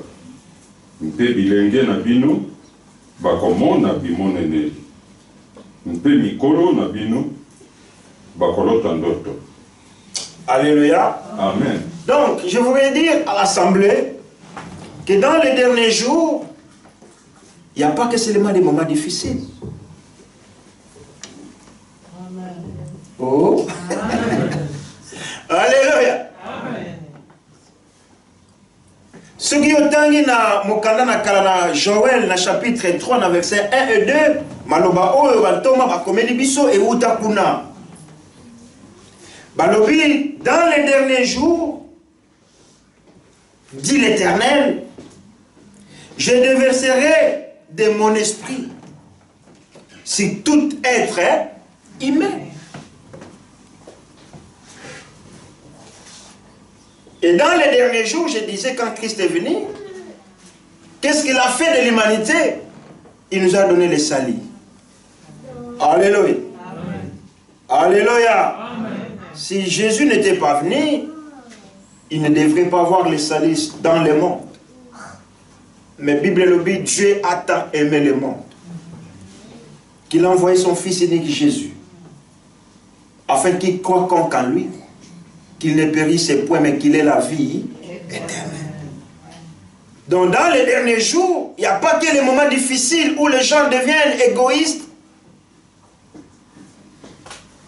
mpe bilenge na bino bakomona bimoneneli, mpe mikolo na bino bakolota ndoto. Alléluia. Amen. Donc, je voudrais dire à l'Assemblée que dans les derniers jours, il n'y a pas que seulement des moments difficiles. Amen. Oh. Amen. Alléluia. Amen. Ce qui est tangi na mokanda na kala na Joël na chapitre 3 na verset 1 et 2, maloba oyo bantoma bakomeli biso e uta kuna. Balobi, dans les derniers jours, dit l'Éternel, je déverserai de mon esprit sur tout être humain. Et dans les derniers jours, je disais, quand Christ est venu, qu'est-ce qu'il a fait de l'humanité? Il nous a donné le salut. Alléluia. Amen. Alléluia. Amen. Si Jésus n'était pas venu, il ne devrait pas avoir le salut dans le monde. Mais Bible le dit, Dieu a tant aimé le monde qu'il a envoyé son Fils unique Jésus, afin qu'il croit qu'en lui, qu'il ne périsse point, mais qu'il ait la vie éternelle. Donc dans les derniers jours, il n'y a pas que les moments difficiles où les gens deviennent égoïstes,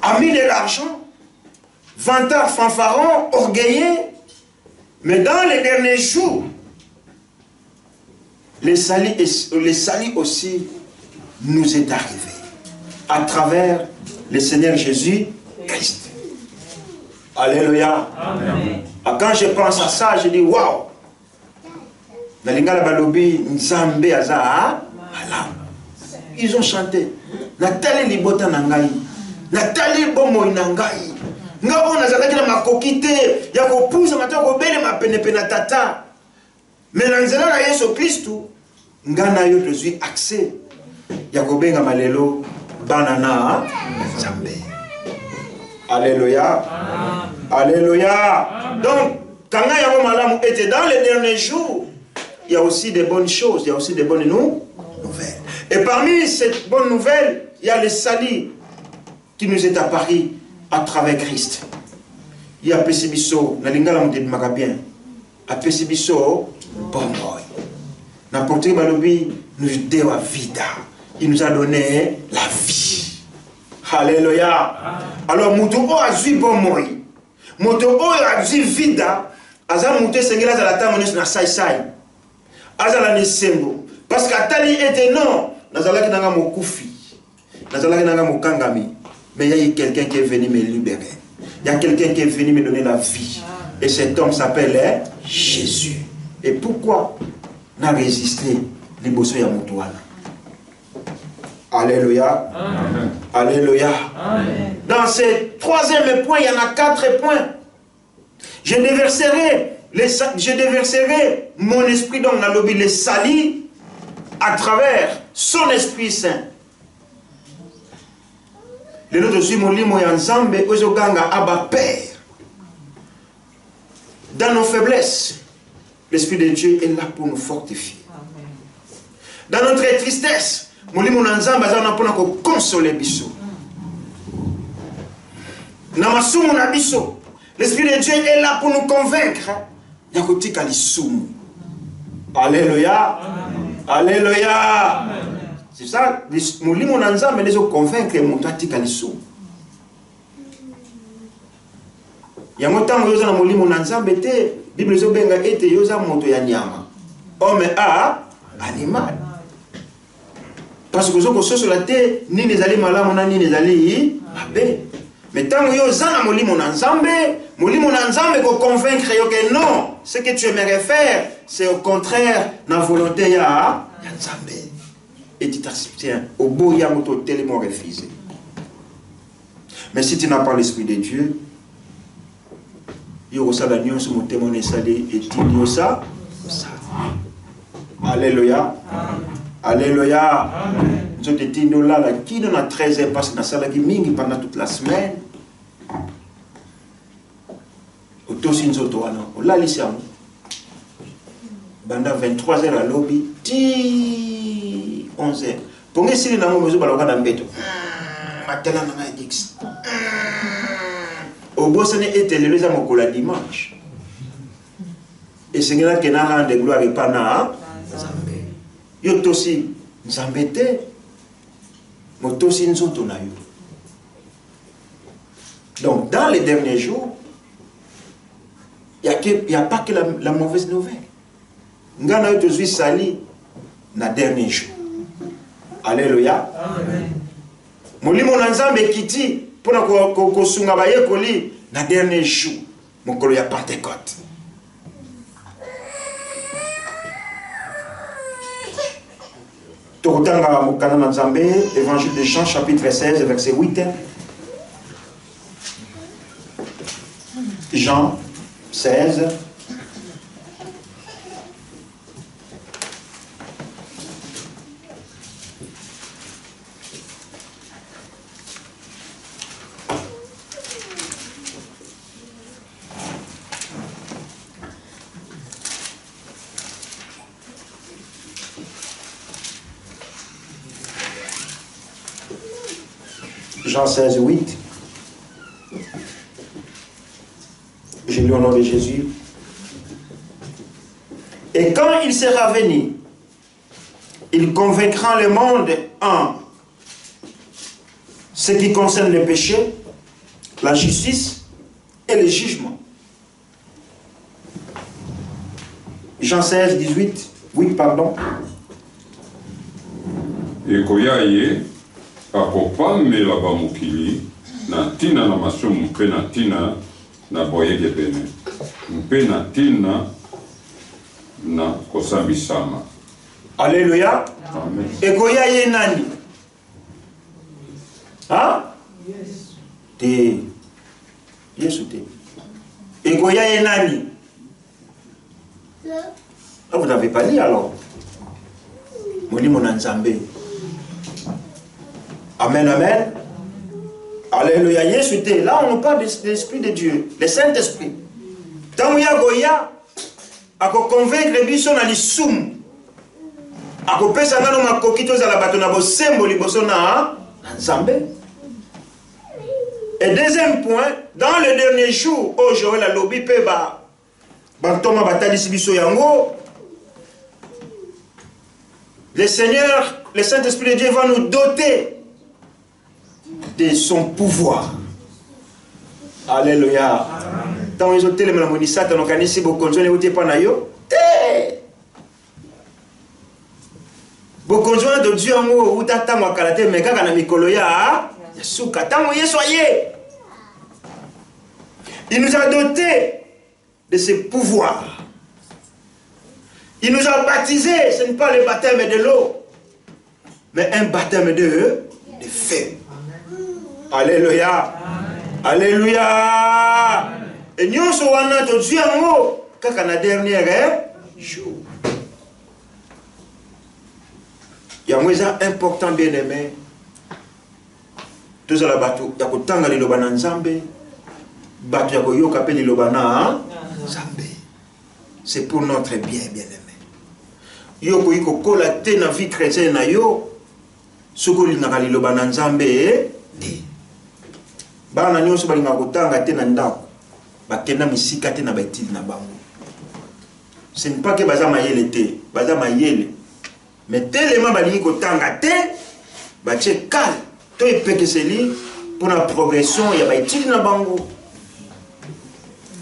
amis de l'argent, vantards, fanfarons, orgueilleux. Mais dans les derniers jours, le salut aussi nous est arrivé à travers le Seigneur Jésus-Christ. Alléluia. Amen. Quand je pense à ça, je dis waouh. Ils ont chanté. Nathalie Libota Nangai. Nathalie Bomo Nangai. Nga on azalaki na makoki te ya kopuza mata kobele mapenepe na tata. Mais na nzela na Yesu Kristu nga na yo tozwi accès ya kobenga malelo banana Nzambe. Alléluia. Alléluia. Donc, quand Malam était dans les derniers jours, il y a aussi des bonnes choses, il y a aussi des bonnes nouvelles. Et parmi ces bonnes nouvelles, il y a le salut qui nous est apparu à travers Christ. Il y a Pessibiso, Nalingala Mouté de Magabien, à Pessibiso, bon boy. N'importe quel nous déwa vida. Il nous a donné la vie. Alléluia. Alors, Moutou a vu bon moi. Moutou a vu vida. Aza Mouté Sengela Zalata Monis na Sai Sai. Azala Nesembo. Parce qu'Atali était non. Nazalaki Nanga Mokufi. Nazalaki Nanga Mokangami. Mais il y a quelqu'un qui est venu me libérer. Il y a quelqu'un qui est venu me donner la vie. Et cet homme s'appelle Jésus. Et pourquoi n'a résisté les bossons à Moutouana? Alléluia. Amen. Alléluia. Amen. Dans ces troisième point, il y en a 4 points. Je déverserai mon esprit dans la lobby, les salis à travers son Esprit Saint. Les autres suis mon limo ensemble et ozoganga Abba Père. Dans nos faiblesses, l'Esprit de Dieu est là pour nous fortifier. Dans notre tristesse, mon limo ensemble est pour consoler biso. Namasumu na biso. L'Esprit de Dieu est là pour nous convaincre. Yakotika lisumu. Alléluia. Alléluia. C'est ça, mon limo ensemble les convaincre mon tatika lisumu. Yamotango yoza na molimo na nzambe te, Bible ezobenga ete yoza moto ya nyama. Homme a animal. Parce que zoko soso la te ni nezali malamu na ni nezali mabe. Mais tango yoza na molimo na nzambe ko convaincre yo que non, ce que tu aimerais faire, c'est au contraire na volonté ya nzambe. Et tu t'abstiens au beau ya moto tellement refusé. Mais si tu n'as pas l'Esprit de Dieu, Alléluia. Alléluia. Nous sommes dit là, qui nous a 13 heures parce que nous avons mingi pendant toute la semaine. Autosi nzoto wana. Là, ici, pendant 23 heures à lobby, 11 heures. Pour que si nous avons besoin de faire un béto. Matela n'a pas dit. Au bout, ce n'est pas le dimanche. Et c'est là que nous avons des gloires et pas na. Yo tosi nzambete. Mo tosi nzoto na yo. Donc, dans les derniers jours, il n'y a pas que la mauvaise nouvelle. Nous avons tous sali na dernier jour. Alléluia. Amen. Molimo nzambe kiti. Pour que sunga baye koli na dernier jour mokolo ya Pentecôte. Tokotanga mokana na Nzambe, évangile de Jean chapitre 16 verset 8. Jean 16 Jean 16, 8. Je lis au nom de Jésus. Et quand il sera venu, il convaincra le monde en ce qui concerne le péché, la justice et le jugement. Jean 16, 18. Oui, pardon. Et koyaye akopamela bamokili na ntina na masumu mpe na ntina na boyege pene mpe na ntina na kosambisama. Alléluia. Amen. Ekoyaye nani? Hein? Yes. Te. Yesu te. Ekoyaye nani? Ah, vous n'avez pas dit alors? Molimo na Nzambe. Amen, amen. Alléluia. Là, on parle de l'Esprit de Dieu, le Saint-Esprit. Tant qu'il y a Goya, à convaincre biso na lisum. À pesa ngano makokito za la bato na bosembo liboso na Nzambe. Et deuxième point, dans le dernier jour, au Joël a lobby pe ba Bantoma batali biso yango. Le Seigneur, le Saint-Esprit de Dieu va nous doter de son pouvoir. Alléluia. Tant ils ont télé la monissa, tant qu'on ici beaucoup de gens pas na yo. Beaucoup de gens de Dieu en haut ou tata moi kalate mais kaka na mikolo ya suka tant y soyez. Il nous a dotés de ce pouvoir. Il nous a baptisés, ce n'est pas le baptême de l'eau, mais un baptême de feu. Alléluia. Alléluia. Et nous sommes en train de dire quand la dernière jour. Il y a un mot important, bien aimé. Tous à la bateau, il y a un temps de l'obana Nzambe, bateau ya koyo kapeli l'obana Nzambe. C'est pour notre bien, bien aimé. Yo ko iko kola te na vie chrétienne na yo, soko lingaka l'obana Nzambe te. Bana nyonso balinga kotanga te na ndako. Bakenda misika te na baitili na bango. Ce n'est pas que baza mayele te, baza mayele. Mais tellement balingi kotanga te, bache kal, to epeke seli pour la progression ya baitili na bango.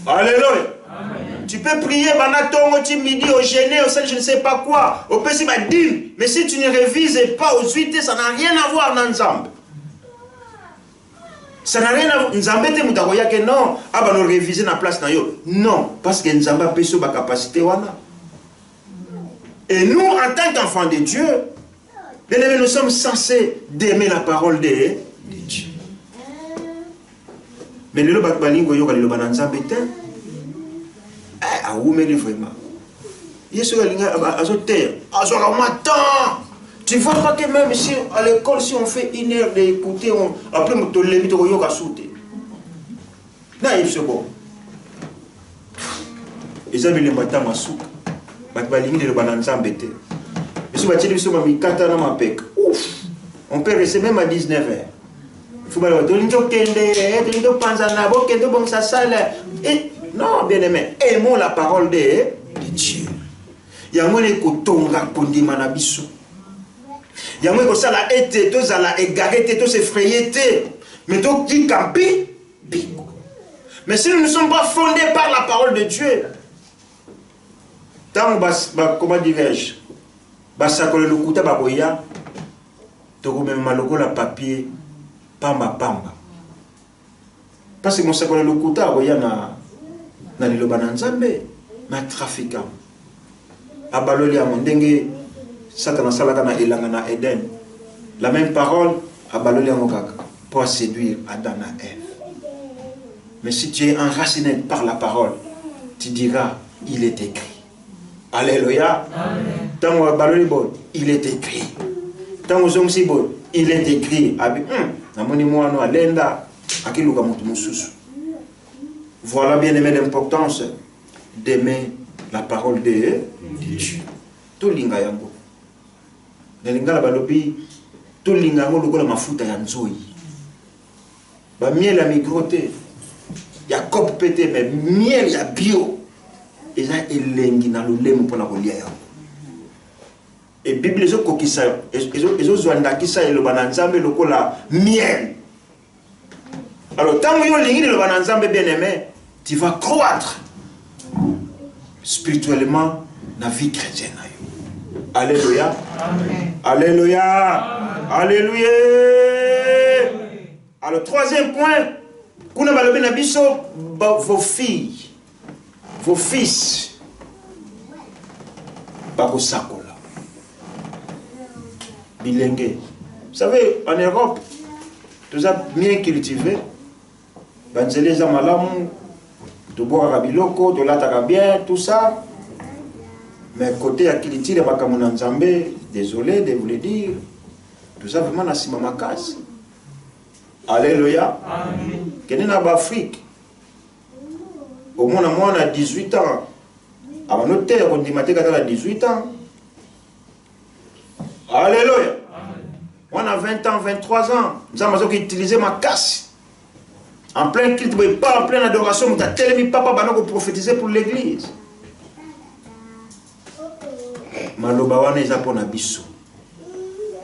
Alléluia. Tu peux prier banatongo ti midi au gêné, au sel je ne sais pas quoi, au pesi ba dim, mais si tu ne révises pas aux 8, ça n'a rien à voir dans Nzambe. Ça n'a rien à voir. Nzambe te mutakoya que non, ah bah nous réviser na place na yo. Non, parce que Nzambe a besoin de capacité wana. Et nous, en tant qu'enfants de Dieu, bien aimés, nous sommes censés d'aimer la parole de Dieu. Mais le balingo yo le banan Nzambe te. Ah oui, mais vraiment. Yesu alinga azoter, azora tu vois pas que même si à l'école, si on fait 1 heure d'écouter, après on te lève, on va sauter. Là, il se bon. Ils ont mis les matins à souk. On peut rester même à 19h. Il faut non, bien aimé, aimons la parole de Dieu. Il y a un monde qui tonga kondi manabiso. Il y a un monde qui sala été, tous à la égaré, tous effrayés, mais tous qui campi, bico. Mais si nous ne sommes pas fondés par la parole de Dieu, tant comment dirais-je, basakole lukuta baboya, toko même maloko la papier, pamba. Parce que mon sakole lukuta boya na liloba na Nzambe na trafiquant abaloli amondenge Satan salaka na elanga na Eden, la même parole abaloli amokaka pour séduire Adam et Ève. Mais si tu es enraciné par la parole, tu diras il est écrit. Alléluia. Tant abaloli bon, il est écrit. Tant ozongsi bon, il est écrit. Abi namoni mwana alenda akiluka mutu mususu. Voilà bien aimé l'importance d'aimer la parole de Dieu. Tout linga yango. Na linga la balobi, tout linga yango lokola mafuta ya nzoi. Ba miel ya migrote. Ya kop pété mais miel ya bio. Eza elengi na lolemo pona kolia yango. Et Bible ezo kokisa ezo zwanda kisa eloba na Nzambe lokola miel. Alors tant que yo lingi eloba na Nzambe bien aimé, tu vas croître spirituellement dans la vie chrétienne. Alléluia. Amen. Alléluia. Amen. Alléluia. Alors, troisième point, vos filles, vos fils, bakosakola. Bilingue. Vous savez, en Europe, tout ça bien cultivé. Banzele Zamalamu. De boire à biloko, de l'ataka bien, tout ça. Mais côté Akiliti, de Bakamuna Nzambe, désolé de vous le dire, tout ça vraiment na sima makasi. Alléluia. Amen. Quel est l'Afrique? Au moins, moi, on a 18 ans. À mon terre, on dit que a 18 ans. Alléluia. On a 20 ans, 23 ans. Nous avons utilisé ma casse. En plein culte, pas en pleine adoration, nous avons tellement papa pour prophétiser pour l'église. Malobawana est pour Nabiso.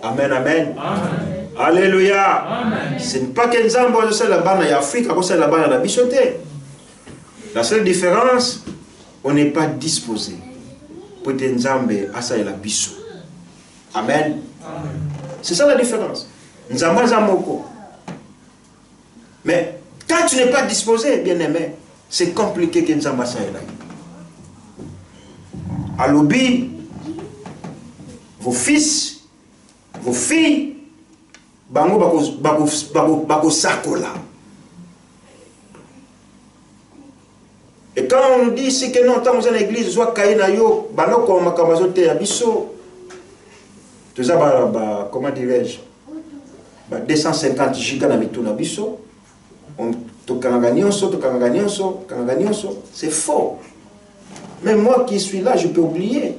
Amen, amen. Amen. Alléluia. Amen. Ce n'est pas que nous avons fait la banne en Afrique, nous avons la banne en Nabisoté. La seule différence, on n'est pas disposé pour que nous avons à la biso. Amen. C'est ça la différence. Nous avons un moko. Mais quand tu n'es pas disposé, bien aimé, c'est compliqué que nous avons ça. À l'obi, vos fils, vos filles, bango bako sakola. Et quand on nous dit ici que non, tant que dans l'église, soit kaina yo, banoko makamazote abiso, tout ça, comment dirais-je, 250 gigas na mituna biso, c'est faux. Même moi qui suis là, je peux oublier.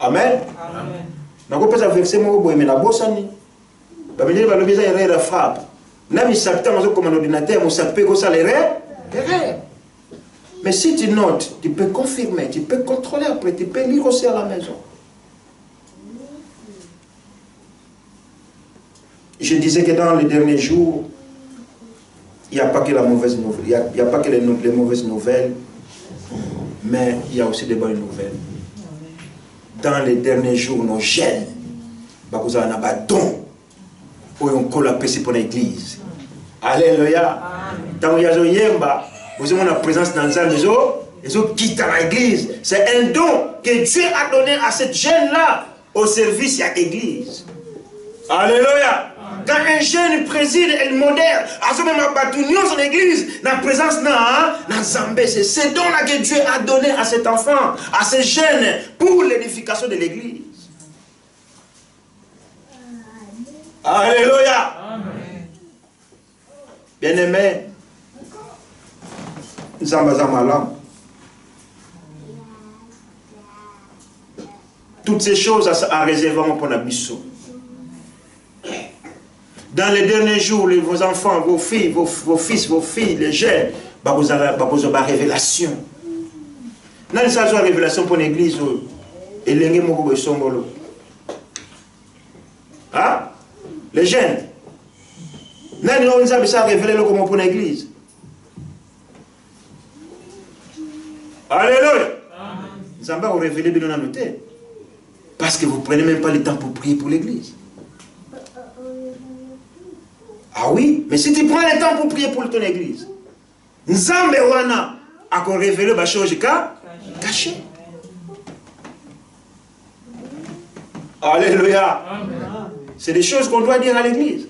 Amen. Je peux pas verser mon boy, mais la bosse ani. Je vais dire que je vais frappe. Même si ça comme un ordinateur, on peut que ça l'erreur. Mais si tu notes, tu peux confirmer, tu peux contrôler après, tu peux lire aussi à la maison. Je disais que dans les derniers jours, il n'y a pas que la mauvaise nouvelle, il n'y a pas que les mauvaises nouvelles, mais il y a aussi des bonnes nouvelles. Dans les derniers jours, nos jeunes, nous avons un don pour collaborer pour l'église. Alléluia. Dans Yazoyemba, vous avez la présence dans la maison, ils ont quitté l'église. C'est un don que Dieu a donné à cette jeune-là au service de l'église. Alléluia. Quand un jeune préside et modère, à ce moment dans l'église, la présence dans Zambé, c'est ce don-là que Dieu a donné à cet enfant, à ces jeunes, pour l'édification de l'église. Alléluia. Bien-aimé, Zambazamalam. Toutes ces choses à réserver pour Nabiso. Dans les derniers jours, vos enfants, vos filles, vos fils, vos filles, les jeunes, vous avez une révélation. Dans les révélation pour l'église, et les hein? Les jeunes. Nous avons ça révélé pour l'église. Alléluia. Nous avons révélé bien dans nos têtes. Parce que vous ne prenez même pas le temps pour prier pour l'église. Ah oui, mais si tu prends le temps pour prier pour ton église, Nzambe wana a révélé les choses cachées. Alléluia. C'est des choses qu'on doit dire à l'église.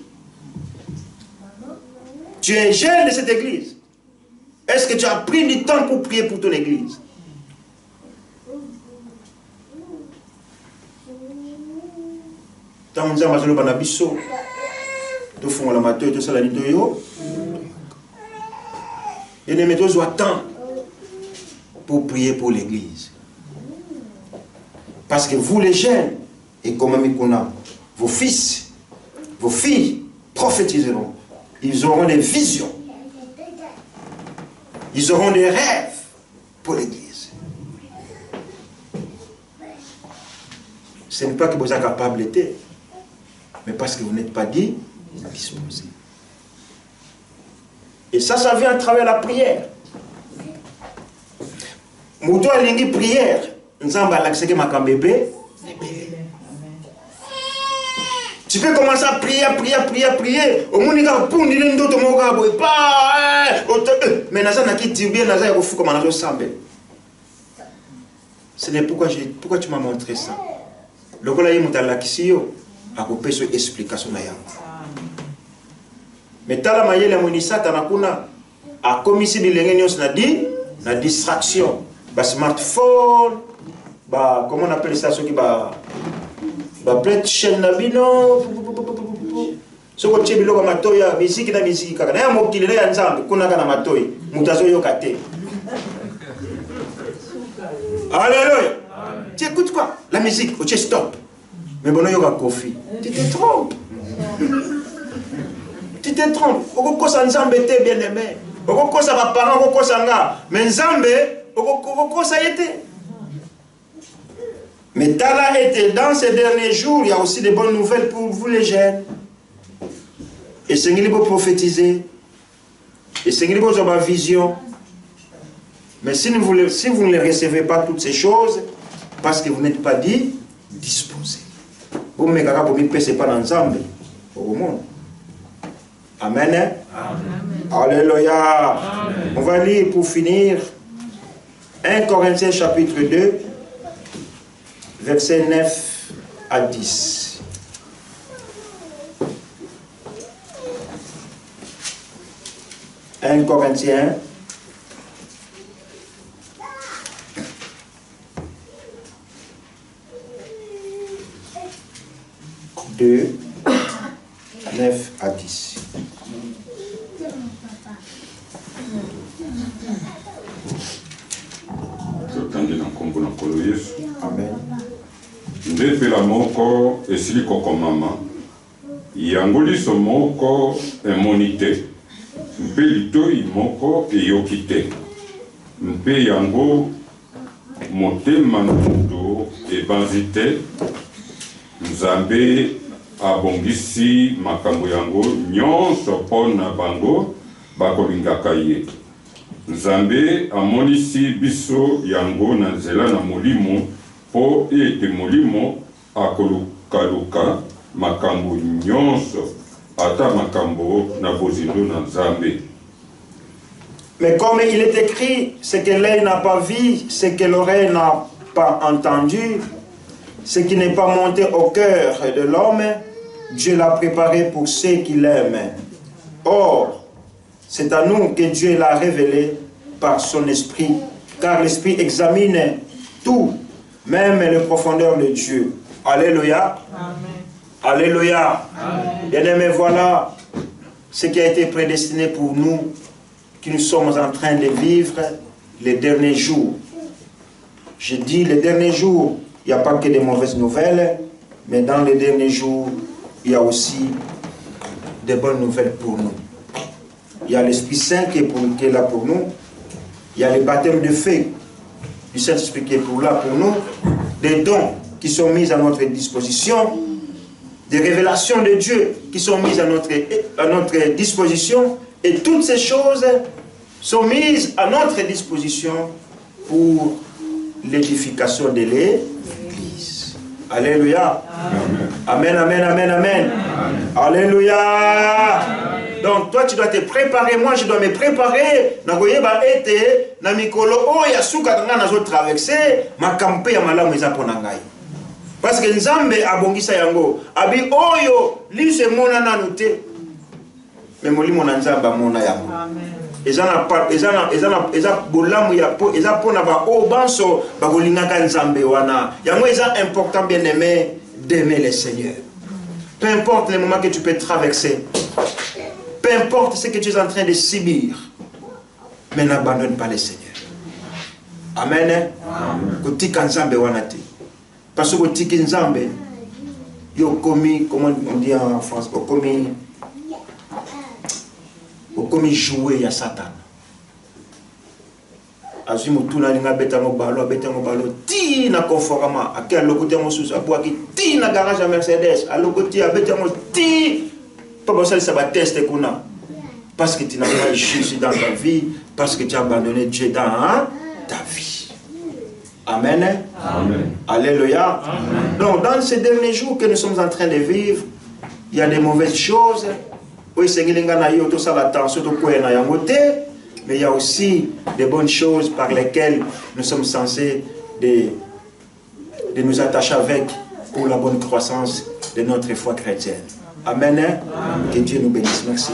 Tu es jeune de cette église. Est-ce que tu as pris du temps pour prier pour ton église? Tant que Nzambe banabiso. Tout fond la matin, tout ça la nuit. Et les méthodes ont temps pour prier pour l'église. Parce que vous les jeunes, et comme Mikuna, vos fils, vos filles prophétiseront. Ils auront des visions. Ils auront des rêves pour l'église. Ce n'est pas que vous êtes capable d'être, mais parce que vous n'êtes pas dit disposé. Et ça vient à travers la prière. Moutou a lingi prière. Nzamba l'accès ma bébé. Tu peux commencer à prier. Au monde il a poundi l'endo to moka boy pas. Mais naza naki tibia naza yako fuka manazo sambe. Ce n'est pourquoi tu m'as montré ça. Le kola yi mutala kisiyo akope so explication na yango. Mais tala mayele monisa tanakuna a komisi bilenge nyos na distraction. Ba smartphone, ba comment on appelle ça, ceux qui ba plein de chaînes nabino, Soko chibilo kama matoya miziki na miziki kaka. Na mokili na nzambe kuna kana matoi. Mutazo yokate. Alléluia. Tu écoutes quoi? La musique, ok, stop. Mais bon, yoga kofi. Tu te trompes. Tu te trompes. Oko sa nzambe te bien aimé. Oko sa ba parents, oko sa nga. Mais nzambe, oko sa yete. Mais Tala était dans ces derniers jours, il y a aussi des bonnes nouvelles pour vous les jeunes. Et Seigneur peut prophétiser. Et Seigneur peut avoir vision. Mais si vous ne les recevez pas toutes ces choses, parce que vous n'êtes pas disposé. Vous ne pouvez pas ensemble au monde. Amen. Amen. Alléluia. Amen. On va lire pour finir 1 Corinthiens chapitre 2, versets 9 à 10. « 1 Corinthiens 2, 9 à 10. Amen. Ndepela moko esili koko mama yango liso moko emoni te mpe litoi moko eyoki te mpe yango motema na moto ebanzi te Nzambe abongisi makambo yango nyonso mpo na bango bakolingaka ye. Nzambe amonisi biso yango na nzela na molimo mpo ete molimo akolukaluka makambo nyonso ata makambo na bozindo na Nzambe. Mais comme il est écrit, ce que l'œil n'a pas vu, ce que l'oreille n'a pas entendu, ce qui n'est pas monté au cœur de l'homme, Dieu l'a préparé pour ceux qui l'aiment. Or, c'est à nous que Dieu l'a révélé par son esprit, car l'esprit examine tout, même les profondeurs de Dieu. Alléluia. Amen. Alléluia. Bien-aimés, voilà ce qui a été prédestiné pour nous, qui nous sommes en train de vivre les derniers jours. Je dis les derniers jours, il n'y a pas que des mauvaises nouvelles, mais dans les derniers jours, il y a aussi des bonnes nouvelles pour nous. Il y a l'Esprit Saint qui est là pour nous. Il y a le baptême de feu du Saint-Esprit qui est là pour nous. Des dons qui sont mis à notre disposition. Des révélations de Dieu qui sont mises à notre disposition. Et toutes ces choses sont mises à notre disposition pour l'édification de l'Église. Alléluia. Amen, amen, amen, amen. Alléluia. Donc toi tu dois te préparer, moi je dois me préparer. Parce que Nzambe abongisa yango. Abi oyo lise mona nanu te. Mais molimo na Nzamba mona yango. Eza bolamu ya po eza pona ba o banso ba kolingaka Nzambe wana. Yango eza important bien aimé d'aimer le Seigneur. Peu importe les moments que tu peux traverser. Peu importe ce que tu es en train de subir. Mais n'abandonne pas le Seigneur. Amen. Kotika Nzambe wana te. Parce que tiki Nzambe yo komi, comment on dit en France, au komi jouer ya Satan. Azui mutuna linga beta mo balo ti na conforama akia lokote mo susu abwaki ti na garage à Mercedes a lokote abeta mo ti pas ça ça va tester kuna parce que tu n'as pas Jésus dans ta vie, parce que tu as abandonné Dieu dans ta vie. Amen. Amen. Alléluia. Amen. Donc dans ces derniers jours que nous sommes en train de vivre, il y a des mauvaises choses. Oui, c'est mais il y a aussi des bonnes choses par lesquelles nous sommes censés de nous attacher avec pour la bonne croissance de notre foi chrétienne. Amen. Amen. Que Dieu nous bénisse. Merci.